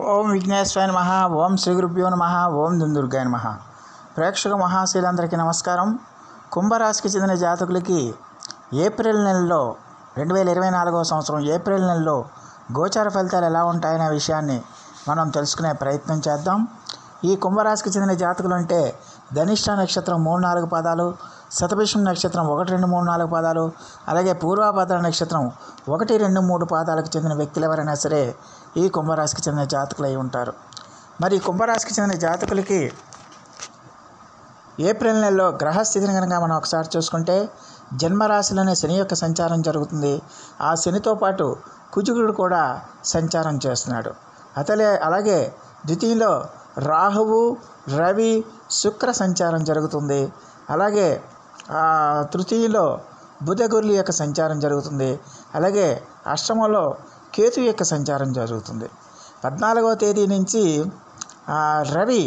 ఓం విఘ్నేశ్వరాయ నమః. ఓం శ్రీ గురుభ్యో నమః. ఓం దుందుర్గాయ నమః. ప్రేక్షక మహాశీలందరికీ నమస్కారం. కుంభరాశికి చెందిన జాతకులకి ఏప్రిల్ నెలలో 2024వ సంవత్సరం ఏప్రిల్ నెలలో గోచార ఫలితాలు ఎలా ఉంటాయనే విషయాన్ని మనం తెలుసుకునే ప్రయత్నం చేద్దాం. ఈ కుంభరాశికి చెందిన జాతకులు అంటే ధనిష్ట నక్షత్రం 3-4 పాదాలు, శతభిషం నక్షత్రం 1-2-3-4 పాదాలు, అలాగే పూర్వాభాద్ర నక్షత్రం 1-2-3 పాదాలకు చెందిన వ్యక్తులు ఎవరైనా సరే ఈ కుంభరాశికి చెందిన జాతకులు అయి ఉంటారు. మరి ఈ కుంభరాశికి చెందిన జాతకులకి ఏప్రిల్ నెలలో గ్రహస్థితిని కనుక మనం ఒకసారి చూసుకుంటే జన్మరాశిలోనే శని యొక్క సంచారం జరుగుతుంది. ఆ శనితో పాటు కుజుడు కూడా సంచారం చేస్తున్నాడు. అలాగే ద్వితీయంలో రాహువు, రవి, శుక్ర సంచారం జరుగుతుంది. అలాగే తృతీయంలో బుధగురుల యొక్క సంచారం జరుగుతుంది. అలాగే అష్టమంలో కేతు యొక్క సంచారం జరుగుతుంది. 14వ తేదీ నుంచి రవి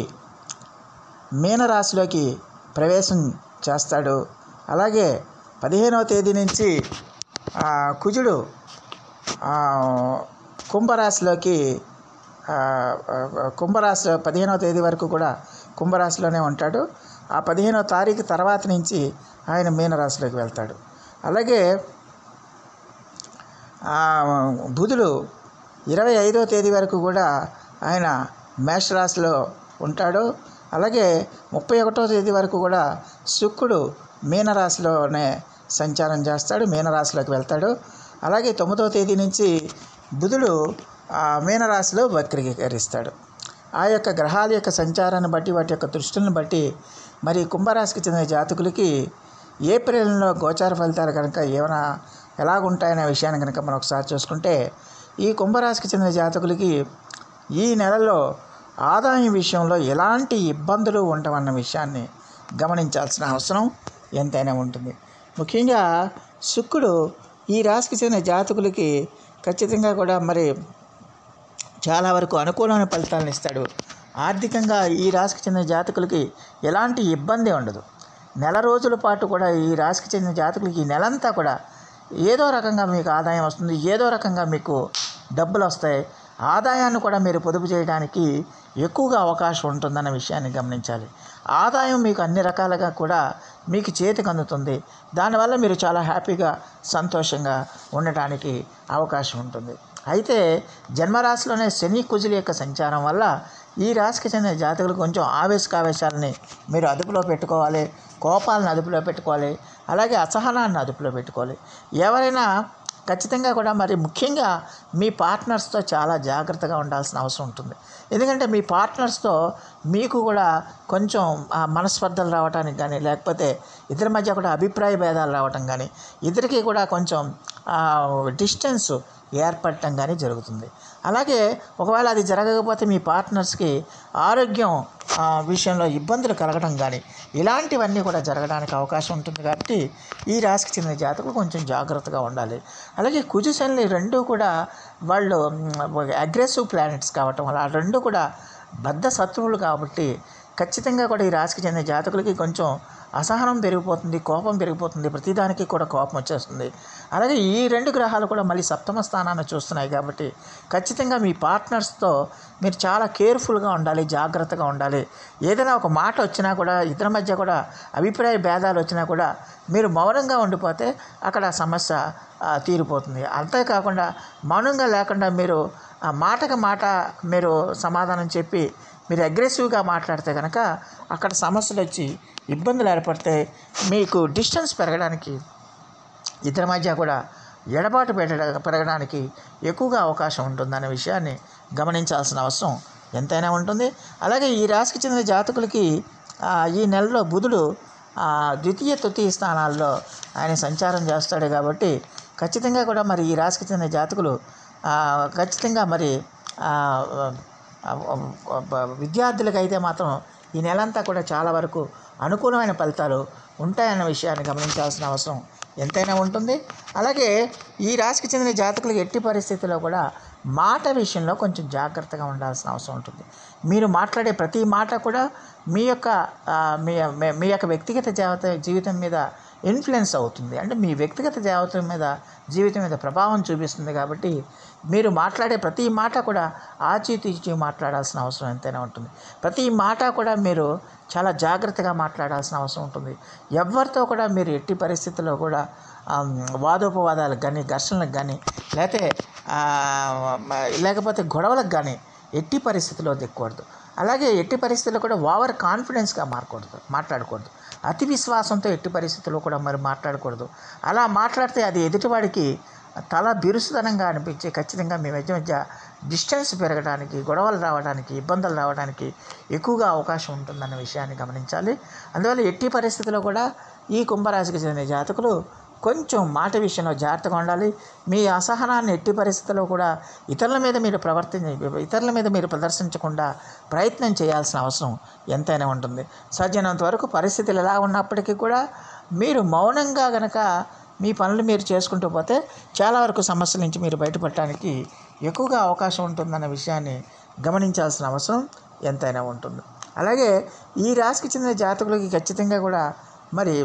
మీనరాశిలోకి ప్రవేశం చేస్తాడు. అలాగే 15వ తేదీ నుంచి కుజుడు కుంభరాశిలోకి 15వ తేదీ వరకు కూడా కుంభరాశిలోనే ఉంటాడు. ఆ 15వ తారీఖు తర్వాత నుంచి ఆయన మీనరాశిలోకి వెళ్తాడు. అలాగే బుధుడు 25వ తేదీ వరకు కూడా ఆయన మేషరాశిలో ఉంటాడు. అలాగే 31వ తేదీ వరకు కూడా శుక్రుడు మీనరాశిలోనే సంచారం చేస్తాడు, మీనరాశిలోకి వెళ్తాడు. అలాగే 9వ తేదీ నుంచి బుధుడు మీనరాశిలో వక్రీకరిస్తాడు. ఆ యొక్క గ్రహాల యొక్క సంచారాన్ని బట్టి, వాటి యొక్క దృష్టిని బట్టి మరి కుంభరాశికి చెందిన జాతకులకి ఏప్రిల్లో గోచార ఫలితాలు కనుక ఏమైనా ఎలాగుంటాయనే విషయాన్ని కనుక మనం ఒకసారి చూసుకుంటే ఈ కుంభరాశికి చెందిన జాతకులకి ఈ నెలలో ఆదాయం విషయంలో ఎలాంటి ఇబ్బందులు ఉండవన్న విషయాన్ని గమనించాల్సిన అవసరం ఎంతైనా ఉంటుంది. ముఖ్యంగా శుక్రుడు ఈ రాశికి చెందిన జాతకులకి ఖచ్చితంగా కూడా మరి చాలా వరకు అనుకూలమైన ఫలితాలను ఇస్తాడు. ఆర్థికంగా ఈ రాశికి చెందిన జాతకులకి ఎలాంటి ఇబ్బంది ఉండదు. నెల రోజుల పాటు కూడా ఈ రాశికి చెందిన జాతకులకి ఈ నెలంతా కూడా ఏదో రకంగా మీకు ఆదాయం వస్తుంది, ఏదో రకంగా మీకు డబ్బులు వస్తాయి. ఆదాయాన్ని కూడా మీరు పొదుపు చేయడానికి ఎక్కువగా అవకాశం ఉంటుందన్న విషయాన్ని గమనించాలి. ఆదాయం మీకు అన్ని రకాలుగా కూడా మీకు చేతికి అందుతుంది. దానివల్ల మీరు చాలా హ్యాపీగా, సంతోషంగా ఉండటానికి అవకాశం ఉంటుంది. అయితే జన్మరాశిలోనే శని కుజుల యొక్క సంచారం వల్ల ఈ రాశికి చెందిన జాతకులు కొంచెం ఆవేశాలని మీరు అదుపులో పెట్టుకోవాలి, కోపాలను అదుపులో పెట్టుకోవాలి, అలాగే అసహనాన్ని అదుపులో పెట్టుకోవాలి. ఎవరైనా ఖచ్చితంగా కూడా మరి ముఖ్యంగా మీ పార్ట్నర్స్తో చాలా జాగ్రత్తగా ఉండాల్సిన అవసరం ఉంటుంది. ఎందుకంటే మీ పార్ట్నర్స్తో మీకు కూడా కొంచెం మనస్పర్ధలు రావడానికి కానీ, లేకపోతే ఇద్దరి మధ్య కూడా అభిప్రాయ భేదాలు రావటం కానీ, ఇద్దరికి కూడా కొంచెం డిస్టెన్స్ ఏర్పడటం కానీ జరుగుతుంది. అలాగే ఒకవేళ అది జరగకపోతే మీ పార్ట్నర్స్కి ఆరోగ్యం విషయంలో ఇబ్బందులు కలగడం కానీ ఇలాంటివన్నీ కూడా జరగడానికి అవకాశం ఉంటుంది. కాబట్టి ఈ రాశికి చెందిన జాతకులు కొంచెం జాగ్రత్తగా ఉండాలి. అలాగే కుజు శని రెండూ కూడా వాళ్ళు అగ్రెసివ్ ప్లానెట్స్ కావటం వల్ల ఆ రెండు కూడా బద్ధ శత్రువులు కాబట్టి ఖచ్చితంగా కూడా ఈ రాశికి చెందిన జాతకులకి కొంచెం అసహనం పెరిగిపోతుంది, కోపం పెరిగిపోతుంది, ప్రతిదానికి కూడా కోపం వచ్చేస్తుంది. అలాగే ఈ రెండు గ్రహాలు కూడా మళ్ళీ సప్తమ స్థానాన్ని చూస్తున్నాయి కాబట్టి ఖచ్చితంగా మీ పార్ట్నర్స్తో మీరు చాలా కేర్ఫుల్గా ఉండాలి, జాగ్రత్తగా ఉండాలి. ఏదైనా ఒక మాట వచ్చినా కూడా, ఇద్దరి మధ్య కూడా అభిప్రాయ భేదాలు వచ్చినా కూడా మీరు మౌనంగా ఉండిపోతే అక్కడ సమస్య తీరిపోతుంది. అంతేకాకుండా మౌనంగా లేకుండా మీరు మాటకు మాట మీరు సమాధానం చెప్పి మీరు అగ్రెసివ్గా మాట్లాడితే కనుక అక్కడ సమస్యలు వచ్చి ఇబ్బందులు ఏర్పడితే మీకు డిస్టెన్స్ పెరగడానికి, ఇద్దరి మధ్య కూడా ఎడబాటు పెరగడానికి ఎక్కువగా అవకాశం ఉంటుందనే విషయాన్ని గమనించాల్సిన అవసరం ఎంతైనా ఉంటుంది. అలాగే ఈ రాశికి చెందిన జాతకులకి ఈ నెలలో బుధుడు ద్వితీయ తృతీయ స్థానాల్లో ఆయన సంచారం చేస్తాడు. కాబట్టి ఖచ్చితంగా కూడా మరి ఈ రాశికి చెందిన జాతకులు ఖచ్చితంగా మరి విద్యార్థులకైతే మాత్రం ఈ నెలంతా కూడా చాలా వరకు అనుకూలమైన ఫలితాలు ఉంటాయన్న విషయాన్ని గమనించాల్సిన అవసరం ఎంతైనా ఉంటుంది. అలాగే ఈ రాశికి చెందిన జాతకులకు ఎట్టి పరిస్థితుల్లో కూడా మాట విషయంలో కొంచెం జాగ్రత్తగా ఉండాల్సిన అవసరం ఉంటుంది. మీరు మాట్లాడే ప్రతి మాట కూడా మీ యొక్క వ్యక్తిగత జీవితం మీద ఇన్ఫ్లుయెన్స్ అవుతుంది. అంటే మీ వ్యక్తిగత జీవితం మీద ప్రభావం చూపిస్తుంది. కాబట్టి మీరు మాట్లాడే ప్రతి మాట కూడా ఆచితూచి మాట్లాడాల్సిన అవసరం ఎంతైనా ఉంటుంది. ప్రతి మాట కూడా మీరు చాలా జాగ్రత్తగా మాట్లాడాల్సిన అవసరం ఉంటుంది. ఎవరితో కూడా మీరు ఎట్టి పరిస్థితుల్లో కూడా వాదోపవాదాలకు కానీ, ఘర్షణలకు కానీ, లేకపోతే గొడవలకు కానీ ఎట్టి పరిస్థితుల్లో దిక్కకూడదు. అలాగే ఎట్టి పరిస్థితుల్లో కూడా ఓవర్ కాన్ఫిడెన్స్గా మాట్లాడకూడదు. అతి విశ్వాసంతో ఎట్టి పరిస్థితుల్లో కూడా మరి మాట్లాడకూడదు. అలా మాట్లాడితే అది ఎదుటివాడికి తల బిరుసుదనంగా అనిపించి ఖచ్చితంగా మీ మధ్య డిస్టెన్స్ పెరగడానికి, గొడవలు రావడానికి, ఇబ్బందులు రావడానికి ఎక్కువగా అవకాశం ఉంటుందన్న విషయాన్ని గమనించాలి. అందువల్ల ఎట్టి పరిస్థితుల్లో కూడా ఈ కుంభరాశికి చెందిన జాతకులు కొంచెం మాట విషయంలో జాగ్రత్తగా ఉండాలి. మీ అసహనాన్ని ఎట్టి పరిస్థితుల్లో కూడా ఇతరుల మీద మీరు ప్రదర్శించకుండా ప్రయత్నం చేయాల్సిన అవసరం ఎంతైనా ఉంటుంది. సాధ్యమైనంత వరకు పరిస్థితులు ఎలా ఉన్నప్పటికీ కూడా మీరు మౌనంగా గనక మీ పనులు మీరు చేసుకుంటూ పోతే చాలా వరకు సమస్యల నుంచి మీరు బయటపడటానికి ఎక్కువగా అవకాశం ఉంటుందన్న విషయాన్ని గమనించాల్సిన అవసరం ఎంతైనా ఉంటుంది. అలాగే ఈ రాశికి చెందిన జాతకులకి ఖచ్చితంగా కూడా మరి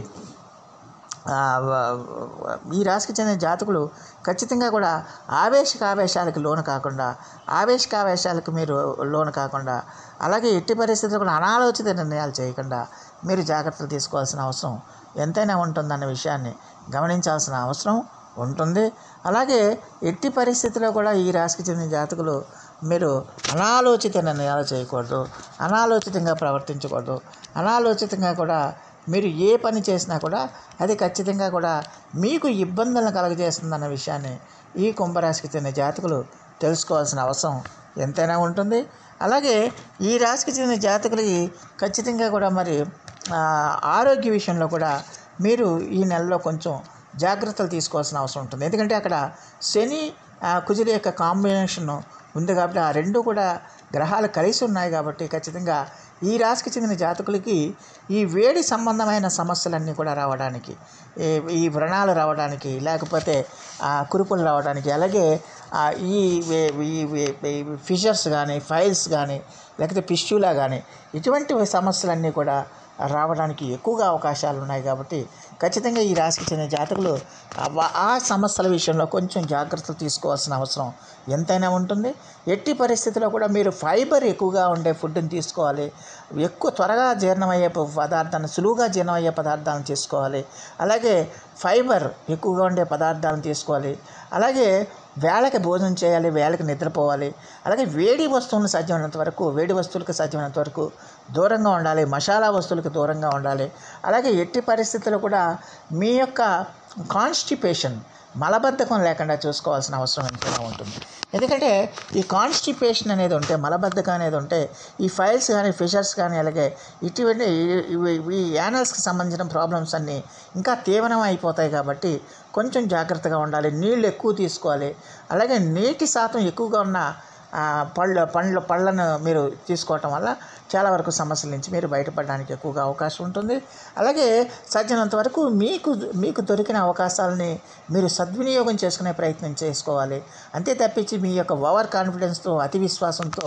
ఈ రాశికి చెందిన జాతకులు ఖచ్చితంగా కూడా ఆవేశాలకు మీరు లోను కాకుండా అలాగే ఎట్టి పరిస్థితుల్లో కూడా అనాలోచిత నిర్ణయాలు చేయకుండా మీరు జాగ్రత్తలు తీసుకోవాల్సిన అవసరం ఎంతైనా ఉంటుందన్న విషయాన్ని గమనించాల్సిన అవసరం ఉంటుంది. అలాగే ఎట్టి పరిస్థితుల్లో కూడా ఈ రాశికి చెందిన జాతకులు మీరు అనాలోచిత నిర్ణయాలు చేయకూడదు, అనాలోచితంగా ప్రవర్తించకూడదు. అనాలోచితంగా కూడా మీరు ఏ పని చేసినా కూడా అది ఖచ్చితంగా కూడా మీకు ఇబ్బందులను కలుగజేస్తుందన్న విషయాన్ని ఈ కుంభరాశికి చెందిన జాతకులు తెలుసుకోవాల్సిన అవసరం ఎంతైనా ఉంటుంది. అలాగే ఈ రాశికి చెందిన జాతకులకి ఖచ్చితంగా కూడా మరి ఆరోగ్య విషయంలో కూడా మీరు ఈ నెలలో కొంచెం జాగ్రత్తలు తీసుకోవాల్సిన అవసరం ఉంటుంది. ఎందుకంటే అక్కడ శని కుజుల యొక్క కాంబినేషన్ ఉంది కాబట్టి ఆ రెండు కూడా గ్రహాలు కలిసి ఉన్నాయి కాబట్టి ఖచ్చితంగా ఈ రాశికి చెందిన జాతకులకి ఈ వేడి సంబంధమైన సమస్యలన్నీ కూడా రావడానికి, ఈ వ్రణాలు రావడానికి, లేకపోతే కురుపులు రావడానికి, అలాగే ఈ ఫిషర్స్ కానీ, ఫైల్స్ కానీ, లేకపోతే పిస్ట్యూలా కానీ ఇటువంటి సమస్యలన్నీ కూడా రావడానికి ఎక్కువగా అవకాశాలు ఉన్నాయి. కాబట్టి ఖచ్చితంగా ఈ రాశికి చెందిన జాతకులు ఆ సమస్యల విషయంలో కొంచెం జాగ్రత్తలు తీసుకోవాల్సిన అవసరం ఎంతైనా ఉంటుంది. ఎట్టి పరిస్థితుల్లో కూడా మీరు ఫైబర్ ఎక్కువగా ఉండే ఫుడ్ని తీసుకోవాలి. త్వరగా జీర్ణమయ్యే పదార్థాలను, సులువుగా జీర్ణమయ్యే పదార్థాలను తీసుకోవాలి. అలాగే ఫైబర్ ఎక్కువగా ఉండే పదార్థాలను తీసుకోవాలి. అలాగే వేళకి భోజనం చేయాలి, వేళకి నిద్రపోవాలి. అలాగే వేడి వస్తువులకు సాధ్యమైనంత వరకు దూరంగా ఉండాలి, మసాలా వస్తువులకు దూరంగా ఉండాలి. అలాగే ఎట్టి పరిస్థితుల్లో కూడా మీ యొక్క కాన్స్టిపేషన్, మలబద్ధకం లేకుండా చూసుకోవాల్సిన అవసరం ఎంతైనా ఉంటుంది. ఎందుకంటే ఈ కాన్స్టిపేషన్ అనేది ఉంటే, మలబద్ధకం అనేది ఉంటే ఈ ఫైల్స్ కానీ, ఫిషర్స్ కానీ, అలాగే ఇటువంటి ఈ యానల్స్కి సంబంధించిన ప్రాబ్లమ్స్ అన్నీ ఇంకా తీవ్రం అయిపోతాయి. కాబట్టి కొంచెం జాగ్రత్తగా ఉండాలి. నీళ్ళు ఎక్కువ తీసుకోవాలి. అలాగే నీటి శాతం ఎక్కువగా ఉన్న పళ్ళను మీరు తీసుకోవటం వల్ల చాలా వరకు సమస్యల నుంచి మీరు బయటపడడానికి ఎక్కువగా అవకాశం ఉంటుంది. అలాగే సాధ్యమైనంత వరకు మీకు దొరికిన అవకాశాలని మీరు సద్వినియోగం చేసుకునే ప్రయత్నం చేసుకోవాలి. అంతే తప్పించి మీ యొక్క ఓవర్ కాన్ఫిడెన్స్తో, అతి విశ్వాసంతో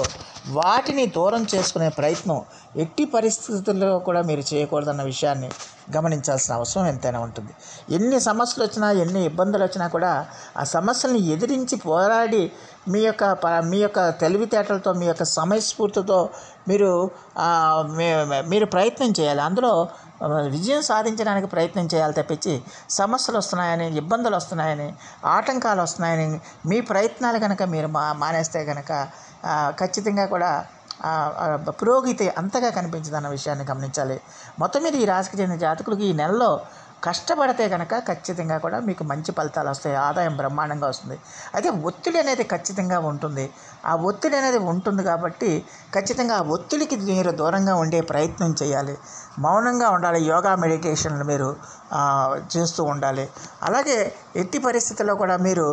వాటిని దూరం చేసుకునే ప్రయత్నం ఎట్టి పరిస్థితుల్లో కూడా మీరు చేయకూడదన్న విషయాన్ని గమనించాల్సిన అవసరం ఎంతైనా ఉంటుంది. ఎన్ని సమస్యలు వచ్చినా, ఎన్ని ఇబ్బందులు వచ్చినా కూడా ఆ సమస్యల్ని ఎదిరించి పోరాడి మీ యొక్క తెలివితేటలతో, మీ యొక్క సమయస్ఫూర్తితో మీరు ప్రయత్నం చేయాలి. అందులో విజయం సాధించడానికి ప్రయత్నం చేయాలి తప్పించి సమస్యలు వస్తున్నాయని, ఇబ్బందులు వస్తున్నాయని, ఆటంకాలు వస్తున్నాయని మీ ప్రయత్నాలు కనుక మీరు మానేస్తే కనుక ఖచ్చితంగా కూడా పురోగతి అంతగా కనిపించదన్న విషయాన్ని గమనించాలి. మొత్తం మీద ఈ రాశికి చెందిన జాతకులకి ఈ నెలలో కష్టపడితే కనుక ఖచ్చితంగా కూడా మీకు మంచి ఫలితాలు వస్తాయి, ఆదాయం బ్రహ్మాండంగా వస్తుంది. అయితే ఒత్తిడి అనేది ఖచ్చితంగా ఉంటుంది. ఆ ఒత్తిడి అనేది ఉంటుంది కాబట్టి ఖచ్చితంగా ఆ ఒత్తిడికి మీరు దూరంగా ఉండే ప్రయత్నం చేయాలి. మౌనంగా ఉండాలి. యోగా, మెడిటేషన్లు మీరు చేస్తూ ఉండాలి. అలాగే ఎట్టి పరిస్థితుల్లో కూడా మీరు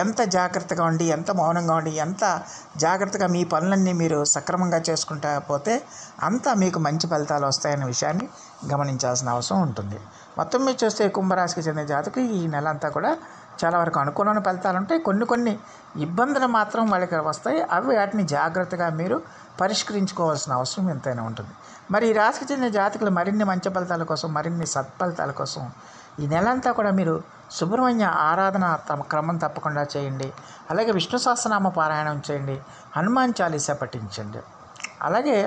ఎంత జాగ్రత్తగా ఉండి, ఎంత మౌనంగా ఉండి, ఎంత జాగ్రత్తగా మీ పనులన్నీ మీరు సక్రమంగా చేసుకుంటా పోతే అంతా మీకు మంచి ఫలితాలు వస్తాయనే విషయాన్ని గమనించాల్సిన అవసరం ఉంటుంది. మొత్తం మీద చూస్తే కుంభరాశికి చెందిన జాతకు ఈ నెల అంతా కూడా చాలా వరకు అనుకూలమైన ఫలితాలు ఉంటాయి. కొన్ని ఇబ్బందులు మాత్రం వాళ్ళకి వస్తాయి. వాటిని జాగ్రత్తగా మీరు పరిష్కరించుకోవాల్సిన అవసరం ఎంతైనా ఉంటుంది. మరి ఈ రాశికి చెందిన జాతకులు మరిన్ని మంచి ఫలితాల కోసం, మరిన్ని సత్ఫలితాల కోసం ఈ నెలంతా కూడా మీరు సుబ్రహ్మణ్య ఆరాధన క్రమం తప్పకుండా చేయండి. అలాగే విష్ణు సహస్రనామ పారాయణం చేయండి. హనుమాన్ చాలీసా పఠించండి. అలాగే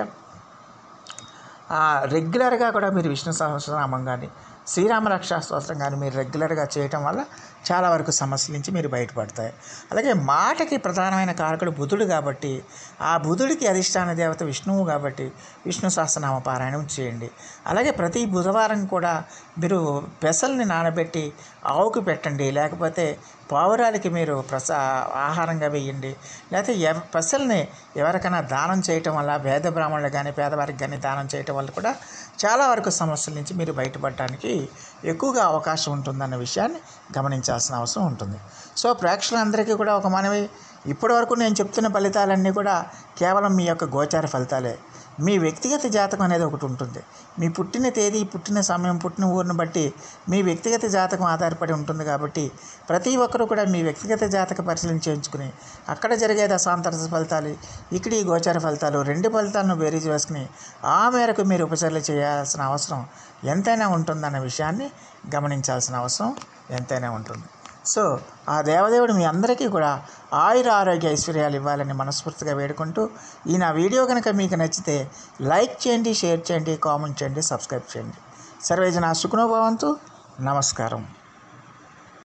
రెగ్యులర్గా కూడా మీరు విష్ణు సహస్రనామం కానీ, శ్రీరామ రక్షా స్తోత్రం కానీ మీరు రెగ్యులర్గా చేయటం వల్ల చాలా వరకు సమస్యల నుంచి మీరు బయటపడతాయి. అలాగే మాటకి ప్రధానమైన కారకుడు బుధుడు కాబట్టి, ఆ బుధుడికి అధిష్టాన దేవత విష్ణువు కాబట్టి విష్ణు సహస్రనామ పారాయణం చేయండి. అలాగే ప్రతి బుధవారం కూడా మీరు పెసల్ని నానబెట్టి ఆవుకు పెట్టండి, లేకపోతే పావురాలకి మీరు ఆహారంగా వేయండి. లేకపోతే పెసల్ని ఎవరికైనా దానం చేయటం వల్ల, వేద బ్రాహ్మణులు కానీ పేదవారికి కానీ దానం చేయటం వల్ల కూడా చాలా వరకు సమస్యల నుంచి మీరు బయటపడటానికి ఎక్కువగా అవకాశం ఉంటుందన్న విషయాన్ని గమనించాల్సిన అవసరం ఉంటుంది. సో ప్రేక్షకులందరికీ కూడా ఒక మనవి, ఇప్పటి వరకు నేను చెప్తున్న ఫలితాలన్నీ కూడా కేవలం మీ యొక్క గోచార ఫలితాలే. మీ వ్యక్తిగత జాతకం అనేది ఒకటి ఉంటుంది. మీ పుట్టిన తేదీ, పుట్టిన సమయం, పుట్టిన ఊరిని బట్టి మీ వ్యక్తిగత జాతకం ఆధారపడి ఉంటుంది. కాబట్టి ప్రతి ఒక్కరూ కూడా మీ వ్యక్తిగత జాతక పరిశీలన చేయించుకుని అక్కడ జరిగే దశాంతర ఫలితాలు, ఇక్కడ ఈ గోచార ఫలితాలు, రెండు ఫలితాలను బేరీజ్ వేసుకుని ఆ మేరకు మీరు ఉపచర్యలు చేయాల్సిన అవసరం ఎంతైనా ఉంటుందన్న విషయాన్ని గమనించాల్సిన అవసరం ఎంతైనా ఉంటుంది. సో ఆ దేవదేవుడు మీ అందరికీ కూడా ఆయుర ఆరోగ్య ఐశ్వర్యాలు ఇవ్వాలని మనస్ఫూర్తిగా వేడుకుంటూ, ఈ నా వీడియో కనుక మీకు నచ్చితే లైక్ చేయండి, షేర్ చేయండి, కామెంట్ చేయండి, సబ్స్క్రైబ్ చేయండి. సర్వేజన సుఖినో భవంతు. నమస్కారం.